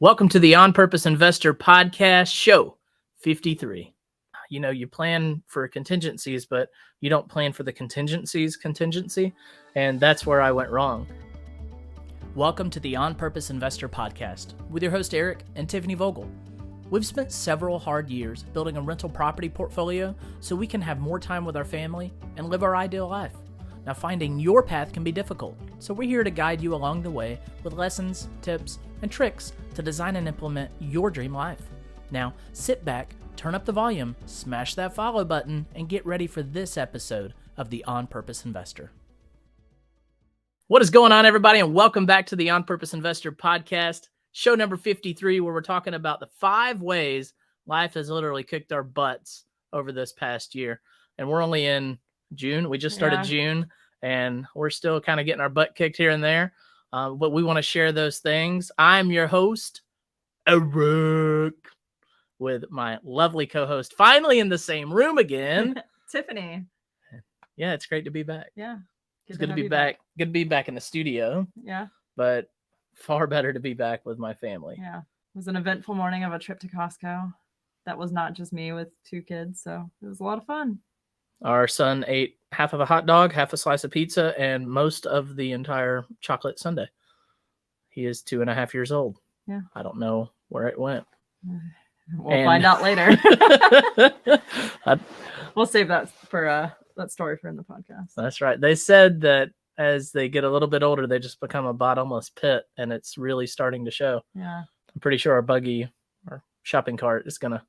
Welcome to the On Purpose Investor Podcast, show 53. You know, you plan for contingencies, but you don't plan for the contingency, and that's where I went wrong. Welcome to the On Purpose Investor Podcast with your host Eric and Tiffany Vogel. We've spent several hard years building a rental property portfolio so we can have more time with our family and live our ideal life. Now, finding your path can be difficult, so we're here to guide you along the way with lessons, tips, and tricks to design and implement your dream life. Now, sit back, turn up the volume, smash that follow button, and get ready for this episode of the On Purpose Investor. What is going on, everybody, and welcome back to the On Purpose Investor Podcast, show number 53, where we're talking about the 5 ways life has literally kicked our butts over this past year. And we're only in June. We just started June, and we're still kind of getting our butt kicked here and there. But we want to share those things. I'm your host, Eric, with my lovely co-host, finally in the same room again, Tiffany. Yeah, it's great to be back. Yeah. It's good to be back. Good to be back in the studio. Yeah. But far better to be back with my family. Yeah. It was an eventful morning of a trip to Costco. That was not just me with 2 kids, so it was a lot of fun. Our son ate half of a hot dog, half a slice of pizza, and most of the entire chocolate sundae. He is 2.5 years old. Yeah. I don't know where it went. We'll find out later. We'll save that for that story for in the podcast. That's right. They said that as they get a little bit older, they just become a bottomless pit, and it's really starting to show. Yeah. I'm pretty sure our buggy, our shopping cart, is going to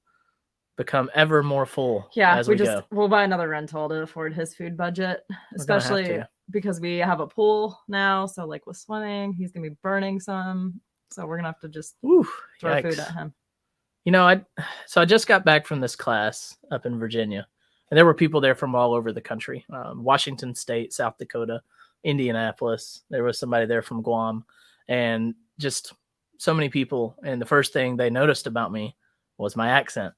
become ever more full. Yeah, as we'll buy another rental to afford his food budget, especially because we have a pool now. So like with swimming, he's gonna be burning some. So we're gonna have to just throw food at him. You know, I just got back from this class up in Virginia, and there were people there from all over the country: Washington State, South Dakota, Indianapolis. There was somebody there from Guam, and just so many people. And the first thing they noticed about me was my accent.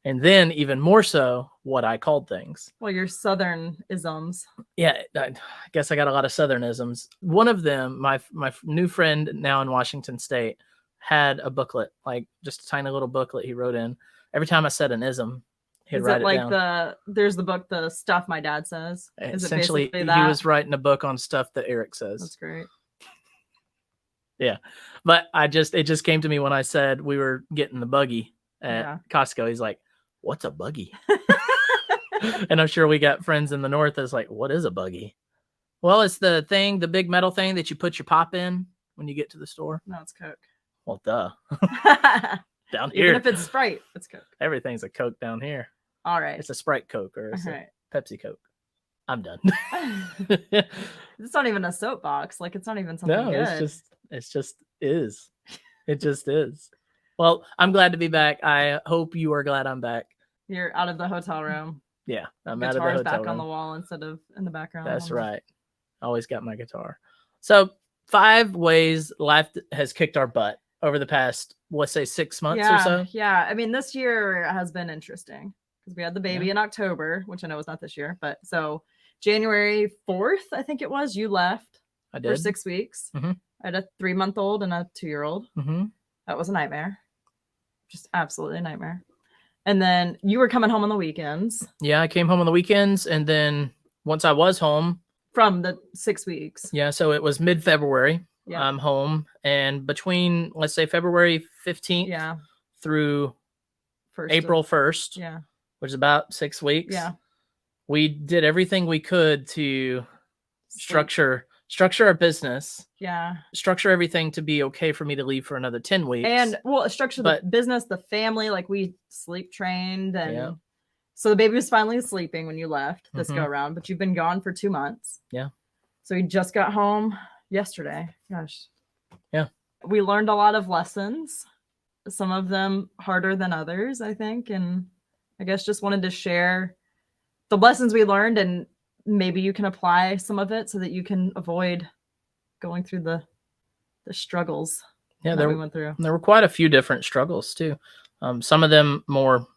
And then even more so, what I called things. Well, your Southern isms. Yeah, I guess I got a lot of Southern isms. One of them, my new friend now in Washington State, had a booklet, like just a tiny little booklet he wrote in. Every time I said an ism, he'd write it down. There's the book, The Stuff My Dad Says. Essentially, he was writing a book on stuff that Eric says. That's great. Yeah, but it just came to me when I said we were getting the buggy at Costco. He's like, "What's a buggy?" And I'm sure we got friends in the North that's like, "What is a buggy?" Well, it's the big metal thing that you put your pop in when you get to the store. No, it's Coke. Well, duh. Down here. Even if it's Sprite, it's Coke. Everything's a Coke down here. All right. It's a Sprite Coke or it's a Pepsi Coke. I'm done. It's not even a soapbox. Like, it's not even something good. It just is. It just is. Well, I'm glad to be back. I hope you are glad I'm back. You're out of the hotel room. Yeah, I'm out of the hotel room. Guitar's back on the wall instead of in the background. That's right. Always got my guitar. So 5 ways life has kicked our butt over the past, let's say 6 months or so. Yeah. I mean, this year has been interesting because we had the baby in October, which I know was not this year. But so January 4th, I think it was, you left. I did. For 6 weeks. Mm-hmm. I had a 3-month-old and a 2-year-old. Mm-hmm. That was a nightmare. Just absolutely a nightmare. And then you were coming home on the weekends. Yeah, I came home on the weekends. And then once I was home. From the 6 weeks. Yeah, so it was mid-February. Yeah. I'm home. And between, let's say, February 15th through April 1st, which is about 6 weeks, we did everything we could to structure our business. Yeah. Structure everything to be okay for me to leave for another 10 weeks. And structure the business, the family, like we sleep trained. And so the baby was finally sleeping when you left this go around, but you've been gone for 2 months. Yeah. So we just got home yesterday. Gosh. Yeah. We learned a lot of lessons, some of them harder than others, I think. And I guess just wanted to share the lessons we learned, and maybe you can apply some of it so that you can avoid going through the struggles that we went through. There were quite a few different struggles too. Some of them more,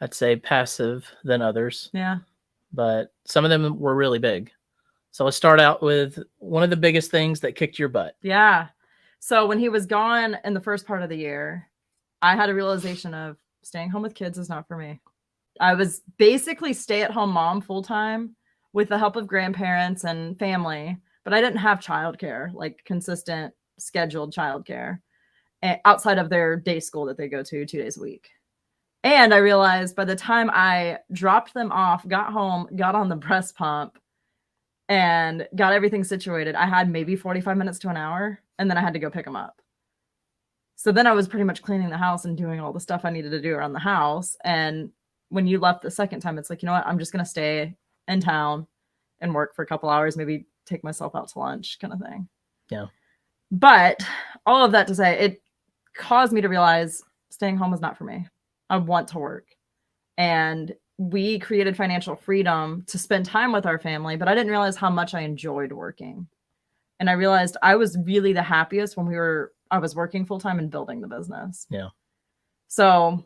I'd say passive than others. Yeah. But some of them were really big. So let's start out with one of the biggest things that kicked your butt. Yeah. So when he was gone in the first part of the year, I had a realization of staying home with kids is not for me. I was basically stay-at-home mom full-time with the help of grandparents and family, but I didn't have childcare, like consistent scheduled childcare outside of their day school that they go to 2 days a week. And I realized by the time I dropped them off, got home, got on the breast pump, and got everything situated, I had maybe 45 minutes to an hour, and then I had to go pick them up. So then I was pretty much cleaning the house and doing all the stuff I needed to do around the house. And when you left the second time, it's like, you know what? I'm just going to stay in town and work for a couple hours, maybe take myself out to lunch kind of thing. Yeah. But all of that to say, it caused me to realize staying home was not for me. I want to work. And we created financial freedom to spend time with our family, but I didn't realize how much I enjoyed working. And I realized I was really the happiest when I was working full time and building the business. Yeah. So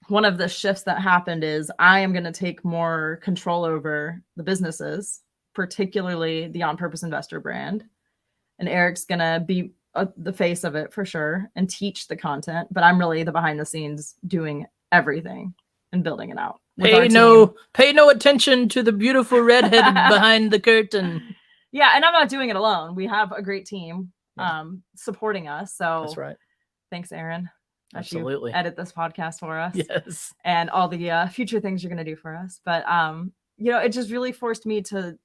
one of the shifts that happened is I am going to take more control over the businesses, particularly the On Purpose Investor brand. And Eric's going to be the face of it for sure and teach the content. But I'm really the behind the scenes doing everything and building it out. Pay no attention to the beautiful redhead behind the curtain. Yeah, and I'm not doing it alone. We have a great team supporting us. So that's right. Thanks, Aaron. Absolutely. You edit this podcast for us. Yes. And all the future things you're going to do for us. But, it just really forced me to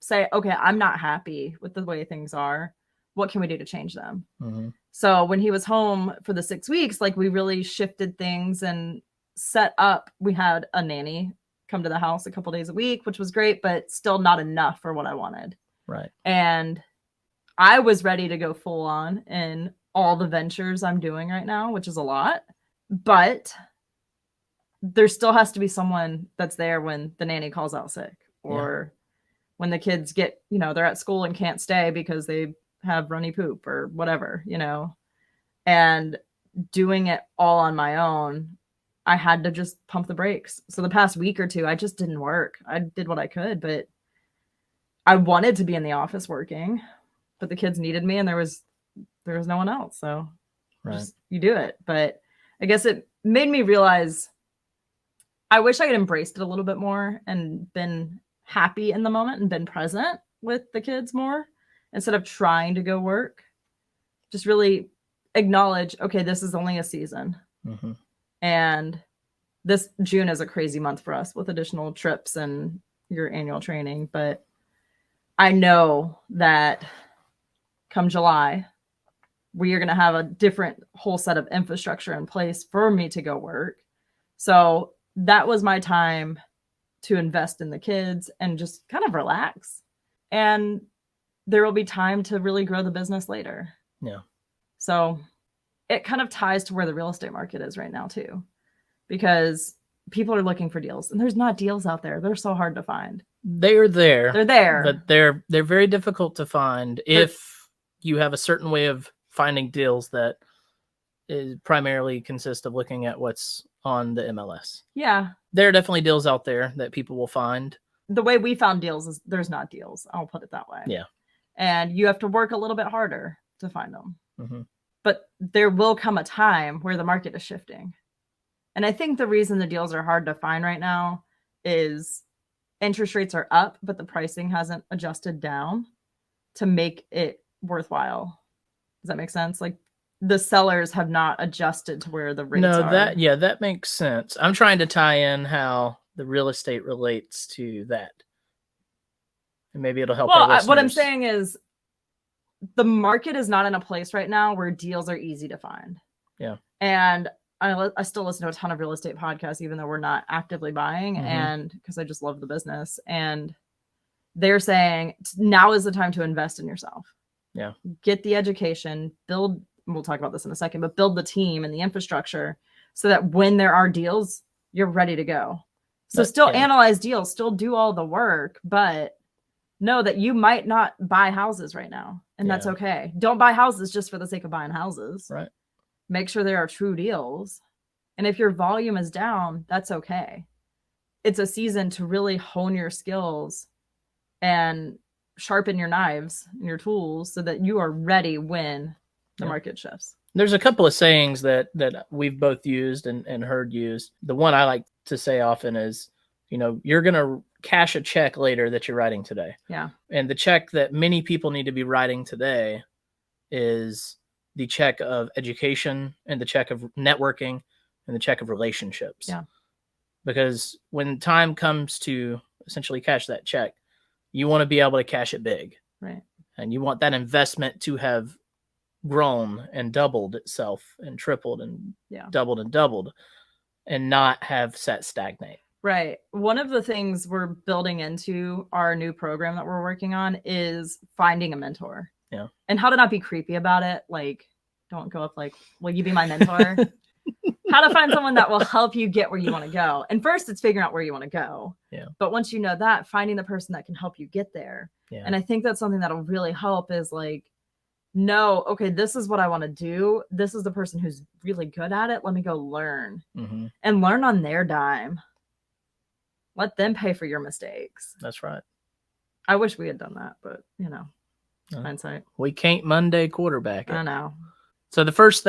say, okay, I'm not happy with the way things are. What can we do to change them? Mm-hmm. So when he was home for the 6 weeks, like we really shifted things and set up. We had a nanny come to the house a couple days a week, which was great, but still not enough for what I wanted. Right. And I was ready to go full on in all the ventures I'm doing right now, which is a lot, but there still has to be someone that's there when the nanny calls out sick or when the kids get, they're at school and can't stay because they have runny poop or whatever, and doing it all on my own, I had to just pump the brakes. So the past week or two, I just didn't work. I did what I could, but I wanted to be in the office working, but the kids needed me and there was no one else. So you do it. But I guess it made me realize I wish I had embraced it a little bit more and been happy in the moment and been present with the kids more instead of trying to go work. Just really acknowledge, okay, this is only a season. Mm-hmm. And this June is a crazy month for us with additional trips and your annual training. But I know that come July, we are going to have a different whole set of infrastructure in place for me to go work. So that was my time to invest in the kids and just kind of relax. And there will be time to really grow the business later. Yeah. So it kind of ties to where the real estate market is right now too, because people are looking for deals and there's not deals out there. They're so hard to find. They're there, but they're very difficult to find if you have a certain way of finding deals that is primarily consist of looking at what's on the MLS. Yeah. There are definitely deals out there that people will find. The way we found deals is there's not deals. I'll put it that way. Yeah. And you have to work a little bit harder to find them. Mm-hmm. But there will come a time where the market is shifting. And I think the reason the deals are hard to find right now is interest rates are up, but the pricing hasn't adjusted down to make it worthwhile. Does that make sense? Like the sellers have not adjusted to where the rates are. That makes sense. I'm trying to tie in how the real estate relates to that. And maybe it'll help our listeners. What I'm saying is the market is not in a place right now where deals are easy to find. Yeah. And I still listen to a ton of real estate podcasts, even though we're not actively buying, Mm-hmm. and because I just love the business. And they're saying now is the time to invest in yourself. Yeah. Get the education, build, we'll talk about this in a second, but build the team and the infrastructure so that when there are deals, you're ready to go. So analyze deals, still do all the work, but know that you might not buy houses right now. And that's okay. Don't buy houses just for the sake of buying houses. Right. Make sure there are true deals. And if your volume is down, that's okay. It's a season to really hone your skills and sharpen your knives and your tools so that you are ready when the market shifts. There's a couple of sayings that we've both used and heard used. The one I like to say often is, you're going to cash a check later that you're writing today. Yeah. And the check that many people need to be writing today is the check of education and the check of networking and the check of relationships. Yeah. Because when time comes to essentially cash that check, you want to be able to cash it big. Right. And you want that investment to have grown and doubled itself and tripled and doubled and not have sat stagnate. Right. One of the things we're building into our new program that we're working on is finding a mentor. Yeah. And how to not be creepy about it. Like, don't go up like, will you be my mentor? How to find someone that will help you get where you want to go. And first it's figuring out where you want to go. Yeah. But once you know that, finding the person that can help you get there. Yeah. And I think that's something that'll really help is like, no, okay, this is what I want to do. This is the person who's really good at it. Let me go learn and learn on their dime. Let them pay for your mistakes. That's right. I wish we had done that, but hindsight. We can't Monday quarterback it. I know. So the first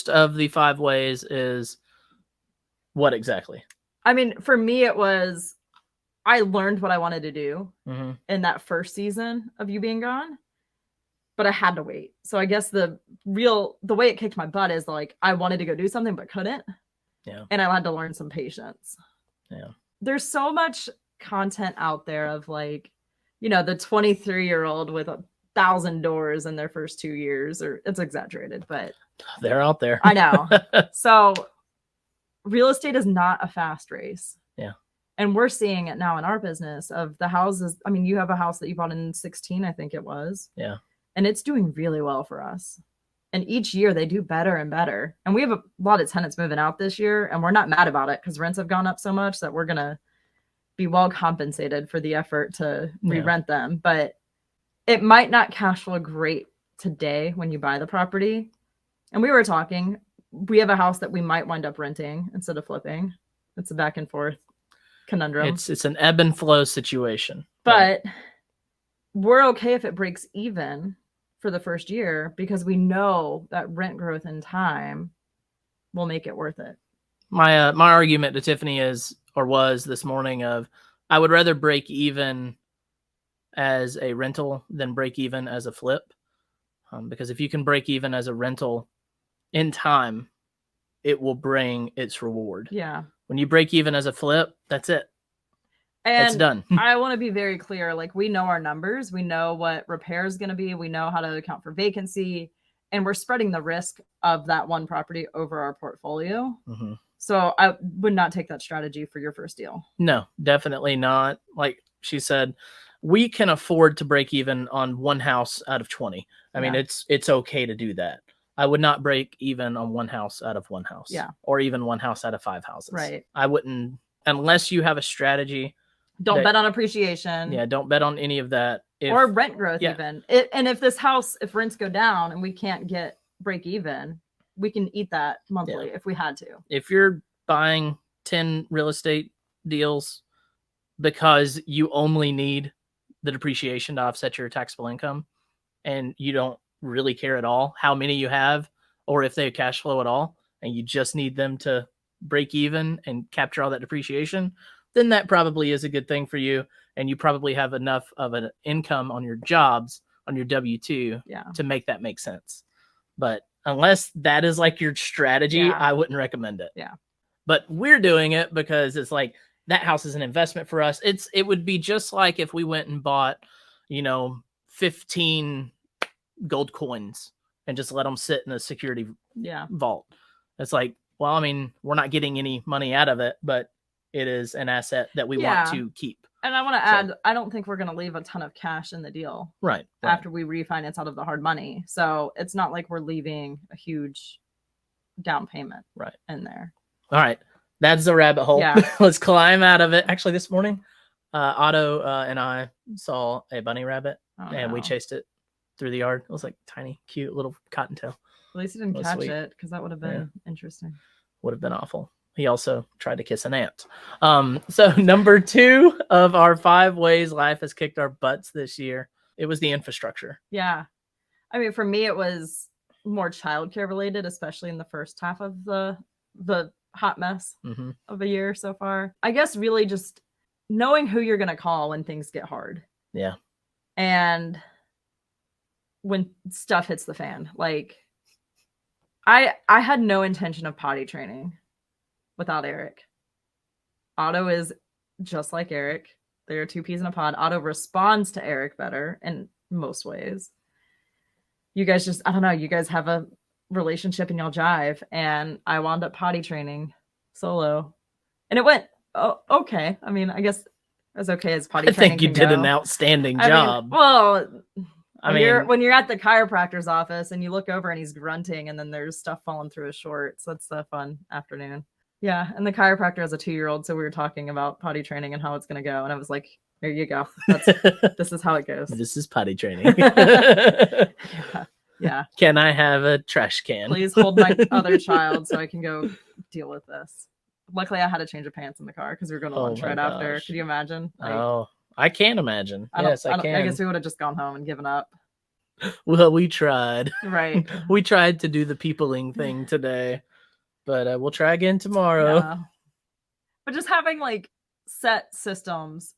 of the 5 ways is what exactly? I mean, for me, it was, I learned what I wanted to do in that first season of you being gone, but I had to wait. So I guess the way it kicked my butt is like, I wanted to go do something, but couldn't. Yeah. And I had to learn some patience. Yeah. There's so much content out there of like, the 23-year-old with 1,000 doors in their first 2 years, or it's exaggerated, but they're out there. I know. So real estate is not a fast race. Yeah. And we're seeing it now in our business of the houses. I mean, you have a house that you bought in 2016, I think it was. Yeah. And it's doing really well for us. And each year they do better and better. And we have a lot of tenants moving out this year, and we're not mad about it because rents have gone up so much that we're going to be well compensated for the effort to re-rent them. But it might not cash flow great today when you buy the property. And we were talking, we have a house that we might wind up renting instead of flipping. It's a back and forth conundrum. It's an ebb and flow situation. But we're okay if it breaks even for the first year because we know that rent growth in time will make it worth it. My argument to Tiffany was this morning of I would rather break even as a rental than break even as a flip. Because if you can break even as a rental in time, it will bring its reward. Yeah. When you break even as a flip, that's it. And it's done. I want to be very clear. Like, we know our numbers. We know what repair is going to be. We know how to account for vacancy. And we're spreading the risk of that one property over our portfolio. So I would not take that strategy for your first deal. No, definitely not. Like she said, we can afford to break even on one house out of 20. I mean, it's okay to do that. I would not break even on one house out of one house. Yeah. Or even one house out of 5 houses. Right. I wouldn't, unless you have a strategy. Don't bet on appreciation. Yeah, don't bet on any of that. Or rent growth even. And if if rents go down and we can't get break even, we can eat that monthly if we had to. If you're buying 10 real estate deals because you only need the depreciation to offset your taxable income and you don't really care at all how many you have or if they cash flow at all, and you just need them to break even and capture all that depreciation, then that probably is a good thing for you. And you probably have enough of an income on your jobs, on your W-2 to make that make sense. But unless that is like your strategy, I wouldn't recommend it. Yeah. But we're doing it because it's like that house is an investment for us. It would be just like if we went and bought, 15 gold coins and just let them sit in a security vault. It's like, well, I mean, we're not getting any money out of it, but it is an asset that we want to keep. And I want to add, I don't think we're going to leave a ton of cash in the deal. Right. After we refinance out of the hard money. So it's not like we're leaving a huge down payment in there. All right. That's the rabbit hole. Yeah. Let's climb out of it. Actually, this morning, Otto and I saw a bunny rabbit and we chased it through the yard. It was like tiny, cute little cottontail. At least he didn't catch it because that would have been interesting. Would have been awful. He also tried to kiss an ant. So number 2 of our 5 ways life has kicked our butts this year, it was the infrastructure. Yeah. I mean, for me, it was more childcare related, especially in the first half of the hot mess of a year so far. I guess really just knowing who you're going to call when things get hard. Yeah. And when stuff hits the fan. Like, I had no intention of potty training without Eric. Otto is just like Eric. They are two peas in a pod. Otto responds to Eric better in most ways. You guys just, I don't know, you guys have a relationship and y'all jive. And I wound up potty training solo. And it went okay. I mean, I guess as okay as potty training. I think you did an outstanding job. When you're at the chiropractor's office and you look over and he's grunting and then there's stuff falling through his shorts, that's a fun afternoon. Yeah, and the chiropractor has a 2-year-old, so we were talking about potty training and how it's going to go, and I was like, there you go. This is how it goes. This is potty training. Yeah. Can I have a trash can? Please hold my other child so I can go deal with this. Luckily, I had a change of pants in the car because we were going to lunch right after. Could you imagine? I can't imagine. Yes, I can. I guess we would have just gone home and given up. Well, we tried. Right. We tried to do the peopling thing today, but we'll try again tomorrow. Yeah. But just having like set systems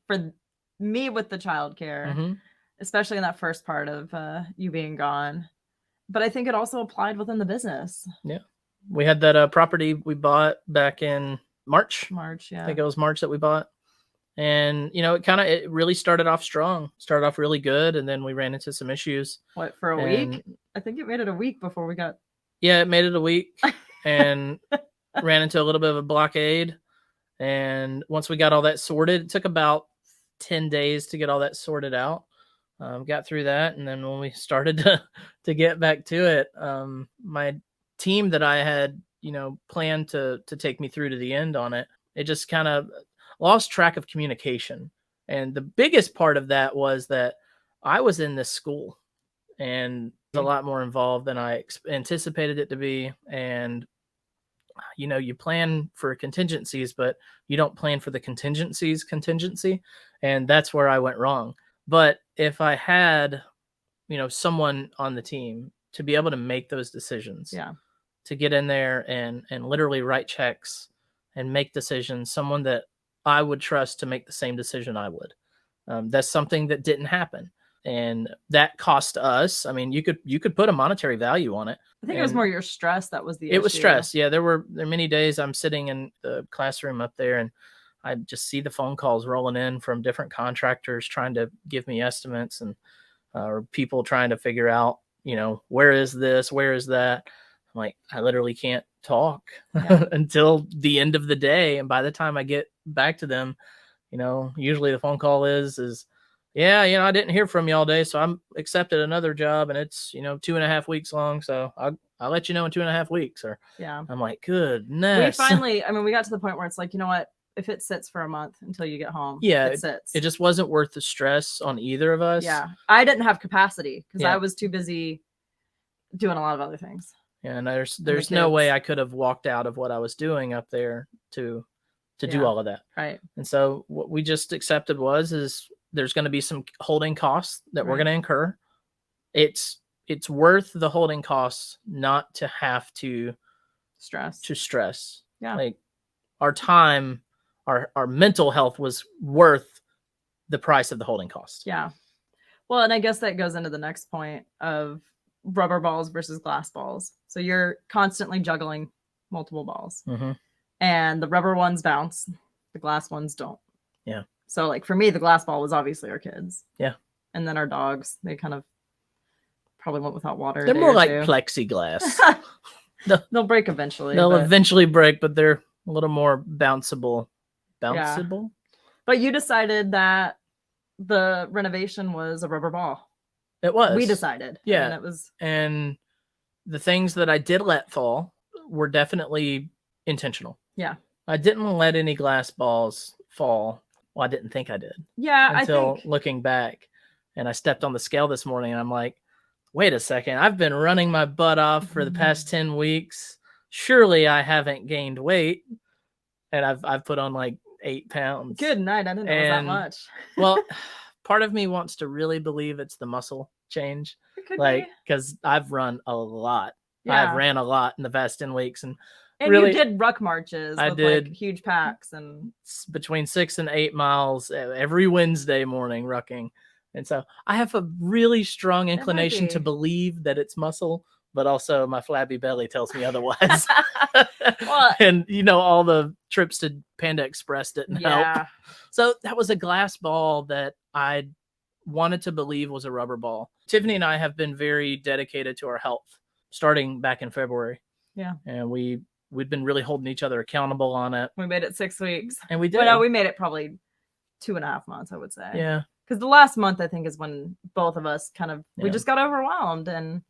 for me with the childcare, especially in that first part of you being gone. But I think it also applied within the business. Yeah. We had that property we bought back in March. Yeah. I think it was March that we bought. And, it really started off strong, started off really good. And then we ran into some issues. What, for a week? I think it made it a week before we got. Yeah, it made it a week and ran into a little bit of a blockade. And once we got all that sorted, it took about 10 days to get all that sorted out. Got through that. And then when we started to get back to it, my team that I had, planned to take me through to the end on it, it just kind of lost track of communication. And the biggest part of that was that I was in this school and a lot more involved than I anticipated it to be. And, you plan for contingencies, but you don't plan for the contingency. And that's where I went wrong. But if I had, someone on the team to be able to make those decisions, to get in there and literally write checks and make decisions, someone that I would trust to make the same decision I would. That's something that didn't happen. And that cost us. I mean, you could put a monetary value on it. I think it was more your stress that was the issue. It was stress. Yeah, there were many days I'm sitting in the classroom up there and I just see the phone calls rolling in from different contractors trying to give me estimates and or people trying to figure out, where is this? Where is that? I'm like, I literally can't talk until the end of the day. And by the time I get back to them, usually the phone call is, yeah, I didn't hear from you all day. So I'm accepted another job and it's, 2.5 weeks long. So I'll let you know in 2.5 weeks. Or I'm like, goodness. We got to the point where it's like, you know what? If it sits for a month until you get home, it sits. It just wasn't worth the stress on either of us. Yeah. I didn't have capacity because I was too busy doing a lot of other things. Yeah, and there's no way I could have walked out of what I was doing up there to do all of that. Right. And so what we just accepted is there's going to be some holding costs that we're going to incur. It's worth the holding costs not to have to stress. Yeah. Like our time, our mental health was worth the price of the holding costs. Yeah. Well, and I guess that goes into the next point of rubber balls versus glass balls. So you're constantly juggling multiple balls and the rubber ones bounce, the glass ones don't. Yeah. So like for me, the glass ball was obviously our kids. Yeah. And then our dogs, they kind of probably went without water. They're more like plexiglass. They'll break eventually. They'll eventually break, but they're a little more bounceable. Yeah. But you decided that the renovation was a rubber ball. It was. We decided. Yeah. And it was. And the things that I did let fall were definitely intentional. Yeah. I didn't let any glass balls fall. Well, I didn't think I did. Yeah. Until looking back. And I stepped on the scale this morning and I'm like, wait a second. I've been running my butt off for the past 10 weeks. Surely I haven't gained weight. And I've put on like 8 pounds. Good night. I didn't know it was that much. Well, part of me wants to really believe it's the muscle change. It Could like, be. because I've run a lot. Yeah. I've ran a lot in the past 10 weeks. And you did ruck marches I with did. like huge packs and between 6 and 8 miles every Wednesday morning rucking. And so I have a really strong inclination to believe that it's muscle, but also my flabby belly tells me otherwise. Well, and all the trips to Panda Express didn't help. So that was a glass ball that I wanted to believe was a rubber ball. Tiffany and I have been very dedicated to our health starting back in February. Yeah. And we'd been really holding each other accountable on it. We made it 6 weeks. And we did. Well, no, we made it probably 2.5 months, I would say. Yeah. Because the last month, I think, is when both of us we just got overwhelmed. And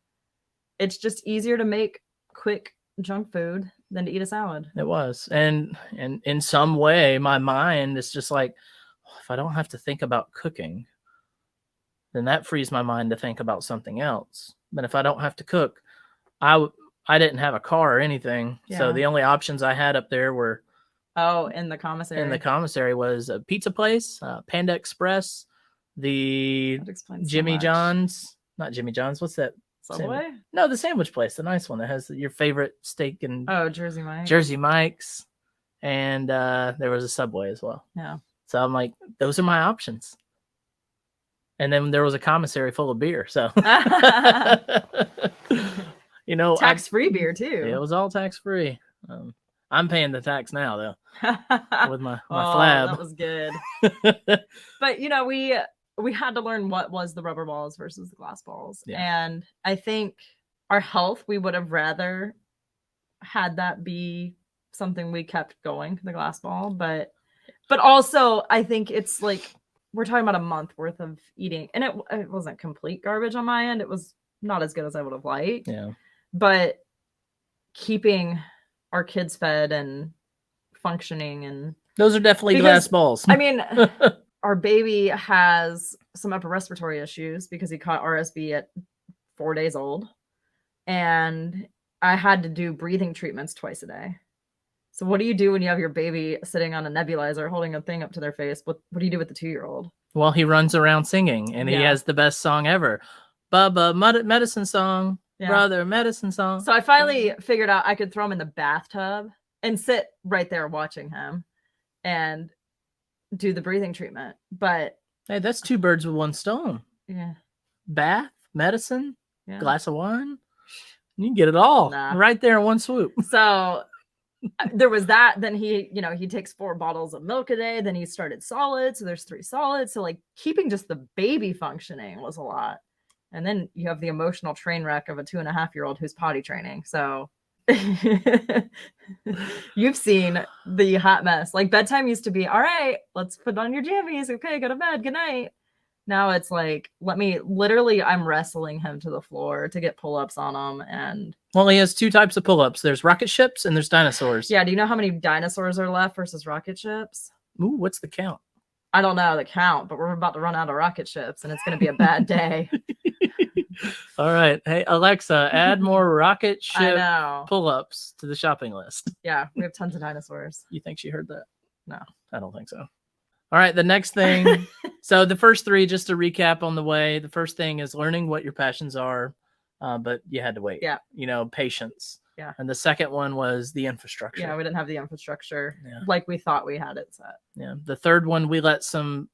it's just easier to make quick junk food than to eat a salad. It was. And in some way, my mind is just like, if I don't have to think about cooking, then that frees my mind to think about something else. But if I don't have to cook, I didn't have a car or anything. Yeah. So the only options I had up there were in the commissary. In the commissary was a pizza place, Panda Express, the Jimmy John's. Not Jimmy John's. What's that? Subway? No, the sandwich place, the nice one that has your favorite steak and Jersey Mike's. Jersey Mike's. And there was a Subway as well. Yeah. So I'm like, those are my options. And then there was a commissary full of beer. So tax-free beer too. It was all tax-free. I'm paying the tax now though with my flab. That was good. But we had to learn what was the rubber balls versus the glass balls. Yeah. And I think our health, we would have rather had that be something we kept going, the glass ball. But also I think it's like we're talking about a month worth of eating, and it wasn't complete garbage on my end. It was not as good as I would have liked. Yeah. But keeping our kids fed and functioning, and those are definitely glass balls. I mean, our baby has some upper respiratory issues because he caught RSV at 4 days old, and I had to do breathing treatments twice a day. So what do you do when you have your baby sitting on a nebulizer holding a thing up to their face? What do you do with the 2-year-old? Well, he runs around singing, and he has the best song ever. Bubba medicine song. Yeah. Brother medicine song. So I finally figured out I could throw him in the bathtub and sit right there watching him and do the breathing treatment. But hey, that's 2 birds with 1 stone. Yeah. Bath, medicine, glass of wine. You can get it all right there in one swoop. So there was that. Then he takes 4 bottles of milk a day. Then he started solids. So there's 3 solids. So like keeping just the baby functioning was a lot. And then you have the emotional train wreck of a 2.5-year-old who's potty training. So you've seen the hot mess. Like bedtime used to be, all right, let's put on your jammies. Okay, go to bed. Good night. Now it's like, I'm wrestling him to the floor to get pull-ups on him. And well, he has 2 types of pull-ups. There's rocket ships and there's dinosaurs. Yeah. Do you know how many dinosaurs are left versus rocket ships? Ooh, what's the count? I don't know the count, but we're about to run out of rocket ships and it's going to be a bad day. All right. Hey, Alexa, add more rocket ship pull-ups to the shopping list. Yeah, we have tons of dinosaurs. You think she heard that? No. I don't think so. All right, the next thing. So the first 3, just to recap on the way, the first thing is learning what your passions are, but you had to wait. Yeah. Patience. Yeah. And the second one was the infrastructure. Yeah, we didn't have the infrastructure like we thought we had it set. Yeah. The third one, we let some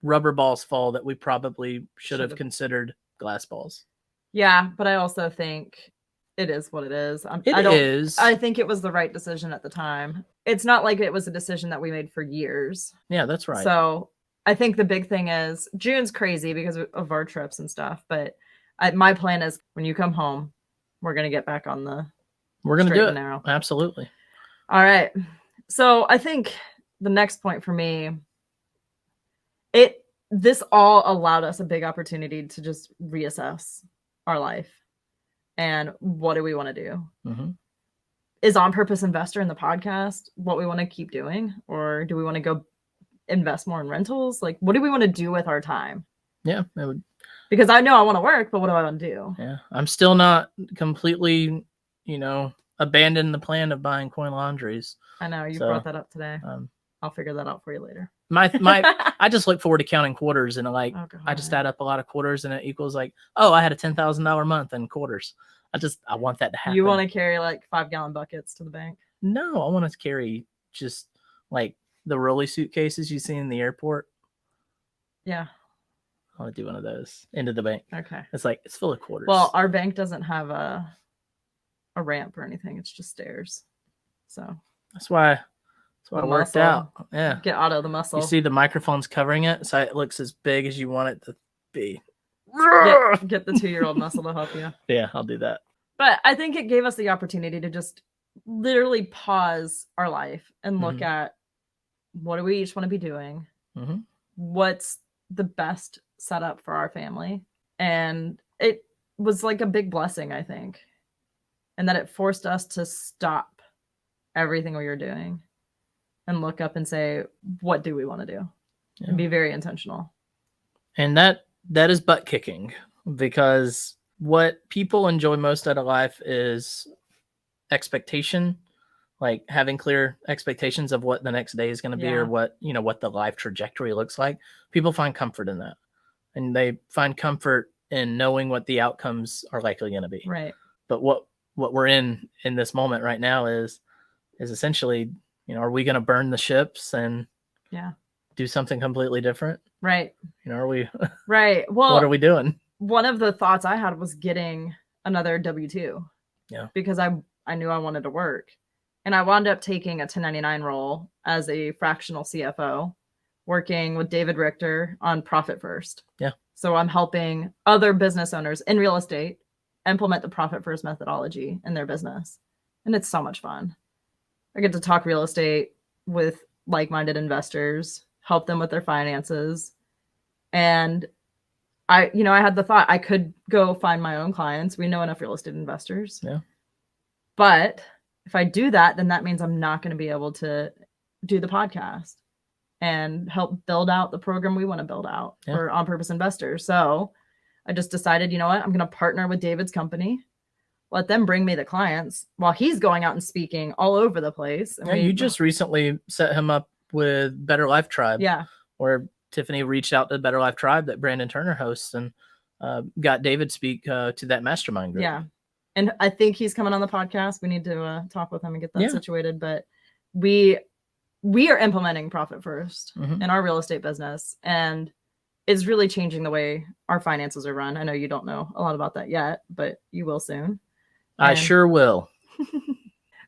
rubber balls fall that we probably should have considered glass balls. Yeah, but I also think it is what it is. I think it was the right decision at the time. It's not like it was a decision that we made for years. Yeah, that's right. So I think the big thing is June's crazy because of our trips and stuff. But my plan is when you come home, we're going to get back on the We're going to do it. Narrow. Absolutely. All right. So I think the next point for me, this all allowed us a big opportunity to just reassess our life and what do we want to do. Mm-hmm. Is On Purpose Investor in the podcast what we want to keep doing, or do we want to go invest more in rentals? Like, what do we want to do with our time? Yeah, it would. Because I know I want to work, but what do I want to do? Yeah, I'm still not completely, abandoned the plan of buying coin laundries. I know you brought that up today. I'll figure that out for you later. I just look forward to counting quarters, and like Oh, I just God. add up a lot of quarters, and it equals like, oh, I had a $10,000 month in quarters. I want that to happen. You want to carry like 5-gallon buckets to the bank? No, I want to carry just like the rolly suitcases you see in the airport. Yeah. I want to do one of those into the bank. Okay. It's full of quarters. Well, our bank doesn't have a ramp or anything. It's just stairs. So that's why I worked out. Yeah. Get out of the muscle. You see the microphone's covering it, so it looks as big as you want it to be. Get the 2-year-old muscle to help you. Yeah, I'll do that. But I think it gave us the opportunity to just literally pause our life and look at what do we each want to be doing? What's the best setup for our family? And it was like a big blessing, I think. And that it forced us to stop everything we were doing and look up and say, what do we want to do? Yeah. And be very intentional. And that is butt kicking, because what people enjoy most out of life is expectation, like having clear expectations of what the next day is going to be, or what the life trajectory looks like. People find comfort in that, and they find comfort in knowing what the outcomes are likely going to be. Right. But what we're in this moment right now is essentially, are we going to burn the ships and do something completely different? Right. Are we right? Well, what are we doing? One of the thoughts I had was getting another W-2. Yeah. Because I knew I wanted to work. And I wound up taking a 1099 role as a fractional CFO, working with David Richter on Profit First. Yeah. So I'm helping other business owners in real estate implement the Profit First methodology in their business. And it's so much fun. I get to talk real estate with like-minded investors, help them with their finances. And I had the thought I could go find my own clients. We know enough real estate investors. Yeah. But if I do that, then that means I'm not going to be able to do the podcast and help build out the program we want to build out for On Purpose Investors. So I just decided, you know what? I'm going to partner with David's company, let them bring me the clients while he's going out and speaking all over the place. And you just recently set him up with Better Life Tribe. Yeah. Where Tiffany reached out to the Better Life Tribe that Brandon Turner hosts, and got David speak to that mastermind group. Yeah. And I think he's coming on the podcast. We need to talk with him and get that situated. But we are implementing Profit First in our real estate business, and it's really changing the way our finances are run. I know you don't know a lot about that yet, but you will soon. I sure will.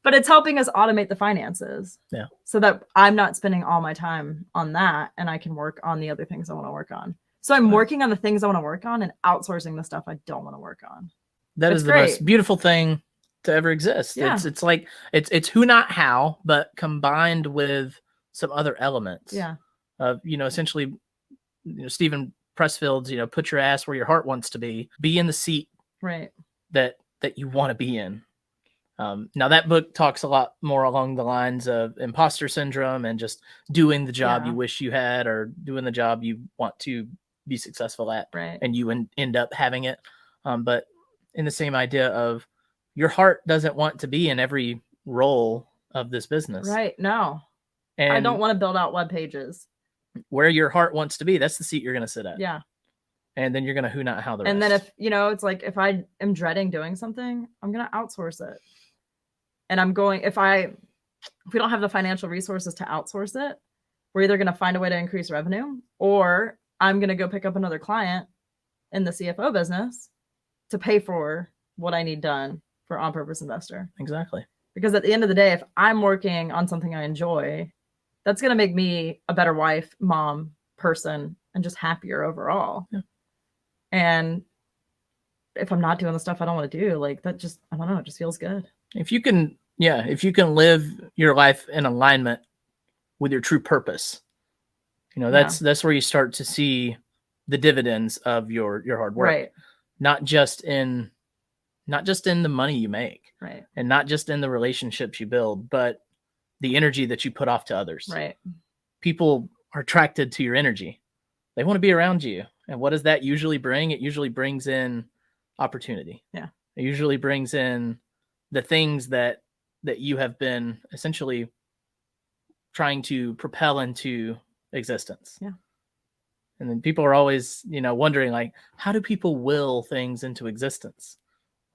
But it's helping us automate the finances. Yeah. So that I'm not spending all my time on that, and I can work on the other things I want to work on. So I'm working on the things I want to work on and outsourcing the stuff I don't want to work on. That is the most beautiful thing to ever exist. Yeah. It's like it's who not how, but combined with some other elements. Yeah. Of essentially, Stephen Pressfield's put your ass where your heart wants to be in the seat. Right. That you want to be in. Now that book talks a lot more along the lines of imposter syndrome and just doing the job you wish you had, or doing the job you want to be successful at, right? And you end up having it. But in the same idea of your heart doesn't want to be in every role of this business. Right. No. And I don't want to build out web pages. Where your heart wants to be, that's the seat you're going to sit at. Yeah. And then you're going to who not how the rest. And then if, it's like, if I am dreading doing something, I'm going to outsource it. And I'm going, if we don't have the financial resources to outsource it, we're either going to find a way to increase revenue, or I'm going to go pick up another client in the CFO business to pay for what I need done for On Purpose Investor. Exactly. Because at the end of the day, if I'm working on something I enjoy, that's going to make me a better wife, mom, person, and just happier overall. Yeah. And if I'm not doing the stuff I don't want to do, like that just, I don't know, it just feels good. If you can live your life in alignment with your true purpose, that's where you start to see the dividends of your hard work. Right. Not just in the money you make. Right. And not just in the relationships you build, but the energy that you put off to others. Right. People are attracted to your energy. They want to be around you. And what does that usually bring? It usually brings in opportunity. Yeah. It usually brings in the things that you have been essentially trying to propel into existence. Yeah. And then people are always, wondering like, how do people will things into existence?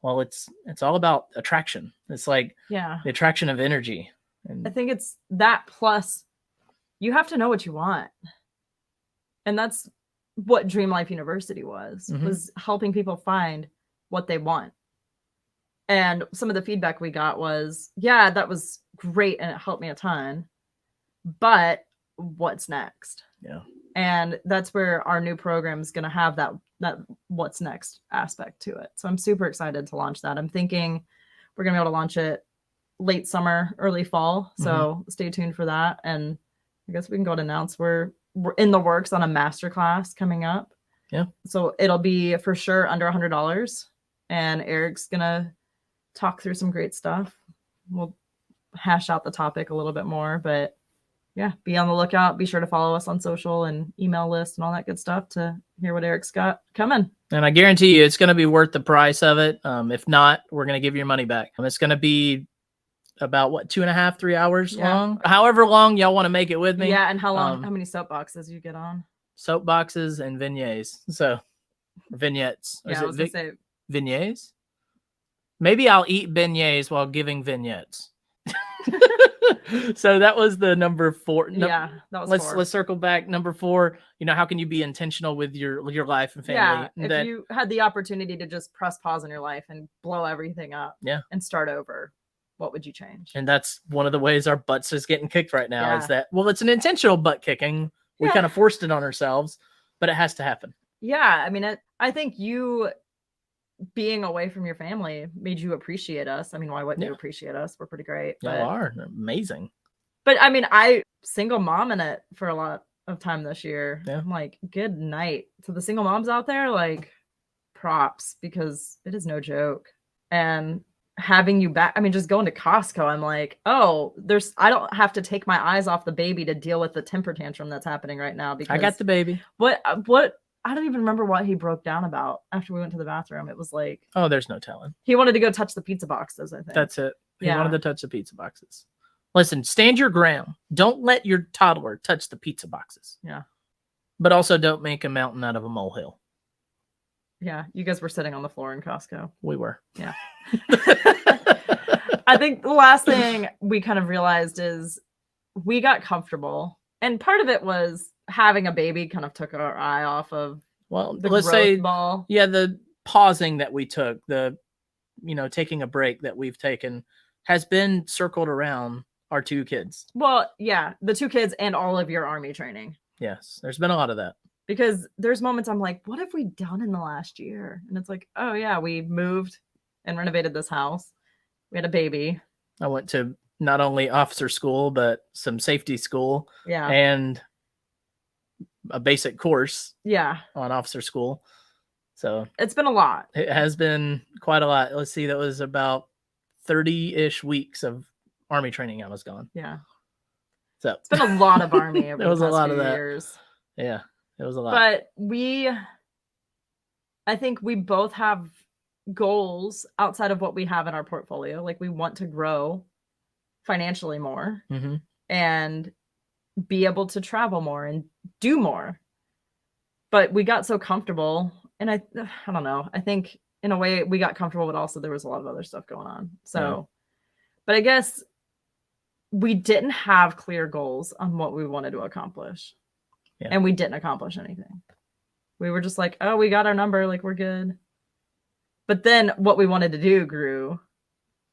Well, it's all about attraction. It's like Yeah. the attraction of energy. And I think it's that plus you have to know what you want. And that's what Dream Life University was helping people find what they want. And some of the feedback we got was, yeah, that was great and it helped me a ton. But what's next? Yeah. And that's where our new program is going to have that what's next aspect to it. So I'm super excited to launch that. I'm thinking we're going to be able to launch it late summer, early fall. So stay tuned for that. And I guess we can go and announce we're in the works on a masterclass coming up. Yeah. So it'll be for sure under $100. And Eric's going to talk through some great stuff. We'll hash out the topic a little bit more, but yeah, be on the lookout. Be sure to follow us on social and email list and all that good stuff to hear what Eric's got coming. And I guarantee you it's going to be worth the price of it. If not, we're going to give you your money back. It's going to be about 2.5, 3 hours long, however long y'all want to make it with me. Yeah. And how long, how many soapboxes you get on? Soapboxes and vignettes. So vignettes. Yeah, I was going to say vignettes. Maybe I'll eat beignets while giving vignettes. So that was the number 4. Yeah, that was 4. Let's circle back. Number 4, how can you be intentional with your life and family? Yeah, if you had the opportunity to just press pause in your life and blow everything up and start over, what would you change? And that's one of the ways our butts is getting kicked right now is that, well, it's an intentional butt kicking. We kind of forced it on ourselves, but it has to happen. Yeah, I mean, I think you being away from your family made you appreciate us. I mean, why wouldn't you appreciate us? We're pretty great. You are amazing. But I mean, I single mom in it for a lot of time this year. Yeah. I'm like, good night to the single moms out there. Like, props, because it is no joke. And having you back, I mean, just going to Costco, I'm like, oh, I don't have to take my eyes off the baby to deal with the temper tantrum that's happening right now. Because I got the baby. What I don't even remember what he broke down about after we went to the bathroom. It was like, oh, there's no telling. He wanted to go touch the pizza boxes, I think. That's it. He wanted to touch the pizza boxes. Listen, stand your ground. Don't let your toddler touch the pizza boxes. Yeah. But also don't make a mountain out of a molehill. Yeah. You guys were sitting on the floor in Costco. We were. Yeah. I think the last thing we kind of realized is we got comfortable. And part of it was having a baby kind of took our eye off of the let's growth say ball. Yeah, the pausing that we took, the taking a break that we've taken has been circled around our 2 kids. Well, yeah, the 2 kids and all of your army training. Yes, there's been a lot of that. Because there's moments I'm like, what have we done in the last year? And it's like, oh yeah, we moved and renovated this house. We had a baby. I went to not only officer school, but some safety school. Yeah. And a basic course. Yeah. On officer school. So it's been a lot. It has been quite a lot. Let's see, that was about 30-ish weeks of army training I was gone. Yeah. So it's been a lot of army over there was the a past lot few of that. years. Yeah, it was a lot. But I think we both have goals outside of what we have in our portfolio. Like, we want to grow financially more and be able to travel more and do more. But we got so comfortable, and I don't know. I think in a way we got comfortable, but also there was a lot of other stuff going on. So, but I guess we didn't have clear goals on what we wanted to accomplish. Yeah. And we didn't accomplish anything. We were just like, oh, we got our number, like, we're good. But then what we wanted to do grew.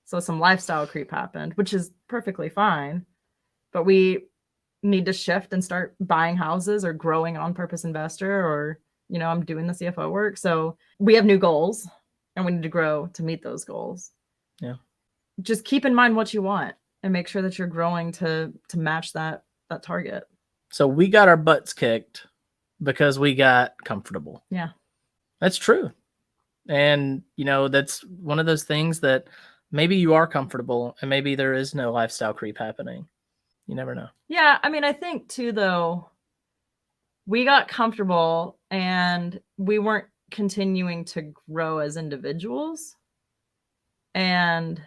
So some lifestyle creep happened, which is perfectly fine. But we need to shift and start buying houses or growing on purpose investor, or, I'm doing the CFO work. So we have new goals and we need to grow to meet those goals. Yeah. Just keep in mind what you want and make sure that you're growing to match that target. So we got our butts kicked because we got comfortable. Yeah. That's true. And, that's one of those things that maybe you are comfortable and maybe there is no lifestyle creep happening. You never know. Yeah. I mean, I think too, though, we got comfortable and we weren't continuing to grow as individuals. And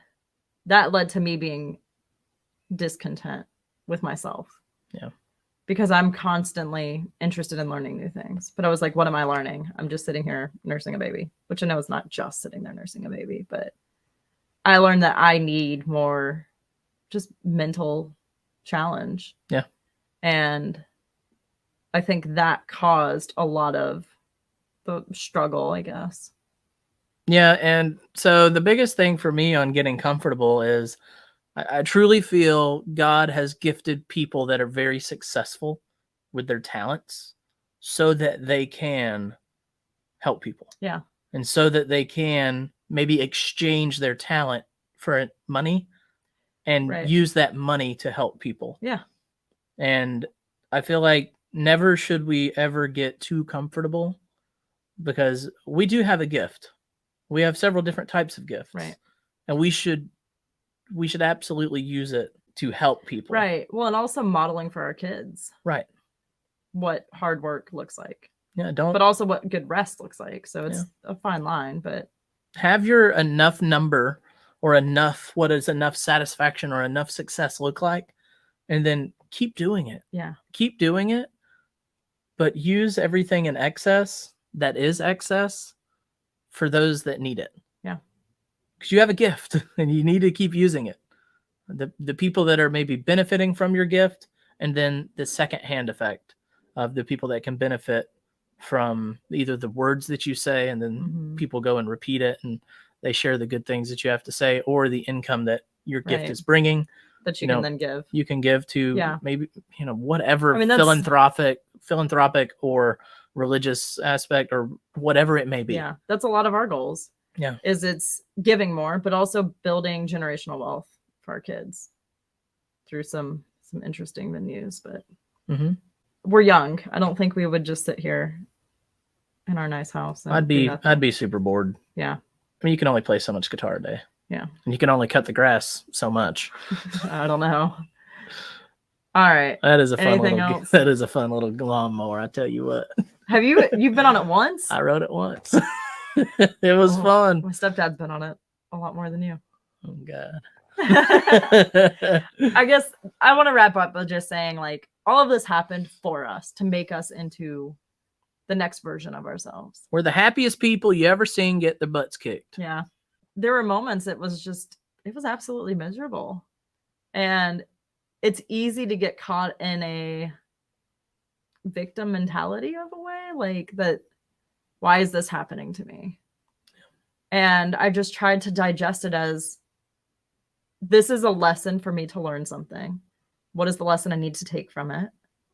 that led to me being discontent with myself. Yeah. Because I'm constantly interested in learning new things. But I was like, what am I learning? I'm just sitting here nursing a baby, which I know is not just sitting there nursing a baby, but I learned that I need more just mental challenge. Yeah. And I think that caused a lot of the struggle, I guess. Yeah. And so the biggest thing for me on getting comfortable is I truly feel God has gifted people that are very successful with their talents so that they can help people. Yeah. And so that they can maybe exchange their talent for money and use that money to help people. Yeah. And I feel like never should we ever get too comfortable, because we do have a gift. We have several different types of gifts. Right. And we should absolutely use it to help people. Right. Well, and also modeling for our kids. Right. What hard work looks like. Yeah, but also what good rest looks like. So it's a fine line, but have your enough number or enough, what does enough satisfaction or enough success look like? And then keep doing it. Yeah. Keep doing it, but use everything in excess that is excess for those that need it. Yeah. Because you have a gift and you need to keep using it. The people that are maybe benefiting from your gift, and then the secondhand effect of the people that can benefit from either the words that you say, and then people go and repeat it and they share the good things that you have to say, or the income that your gift is bringing that you can then give. You can give to maybe, whatever philanthropic or religious aspect or whatever it may be. Yeah. That's a lot of our goals. Yeah. Is it's giving more, but also building generational wealth for our kids through some interesting venues, but we're young. I don't think we would just sit here in our nice house. I'd be super bored. Yeah. I mean, you can only play so much guitar a day. Yeah. And you can only cut the grass so much. I don't know. All right. That is a fun little lawnmower, I tell you what. You've been on it once? I rode it once. It was fun. My stepdad's been on it a lot more than you. Oh God. I guess I want to wrap up by just saying, like, all of this happened for us to make us into the next version of ourselves. We're the happiest people you ever seen get their butts kicked. Yeah. There were moments it was absolutely miserable. And it's easy to get caught in a victim mentality of a way, like that. Why is this happening to me? And I just tried to digest it as, this is a lesson for me to learn something. What is the lesson I need to take from it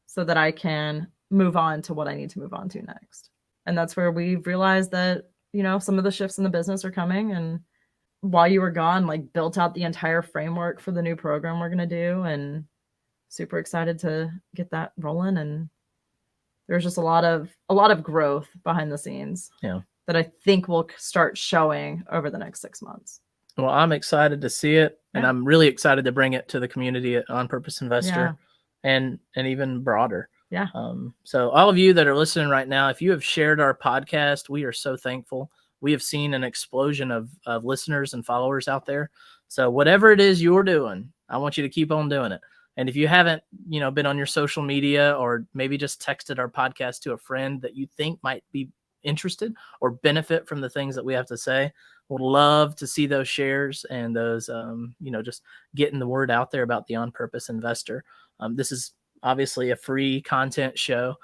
so that I can move on to what I need to move on to next? And that's where we've realized that, some of the shifts in the business are coming. And while you were gone, like, built out the entire framework for the new program we're going to do, and super excited to get that rolling. And there's just a lot of growth behind the scenes. Yeah. That I think will start showing over the next 6 months. Well, I'm excited to see it, and I'm really excited to bring it to the community at On Purpose Investor, and even broader. Yeah. So all of you that are listening right now, if you have shared our podcast, we are so thankful. We have seen an explosion of listeners and followers out there. So whatever it is you're doing, I want you to keep on doing it. And if you haven't, been on your social media, or maybe just texted our podcast to a friend that you think might be interested or benefit from the things that we have to say, would love to see those shares and those, just getting the word out there about the On Purpose Investor. This is obviously a free content show.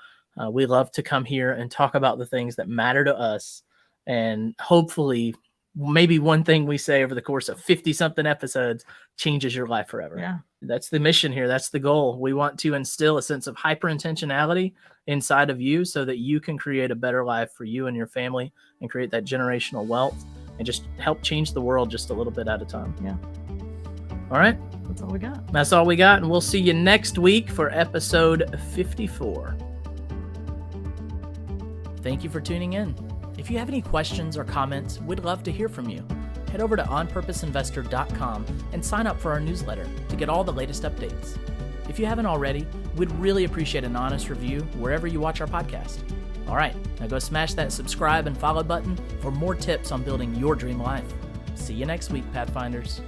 We love to come here and talk about the things that matter to us, and hopefully maybe one thing we say over the course of 50 something episodes changes your life forever. Yeah. That's the mission here. That's the goal. We want to instill a sense of hyper intentionality inside of you so that you can create a better life for you and your family, and create that generational wealth, and just help change the world just a little bit at a time. Yeah. All right. That's all we got. That's all we got. And we'll see you next week for episode 54. Thank you for tuning in. If you have any questions or comments, we'd love to hear from you. Head over to onpurposeinvestor.com and sign up for our newsletter to get all the latest updates. If you haven't already, we'd really appreciate an honest review wherever you watch our podcast. All right, now go smash that subscribe and follow button for more tips on building your dream life. See you next week, Pathfinders.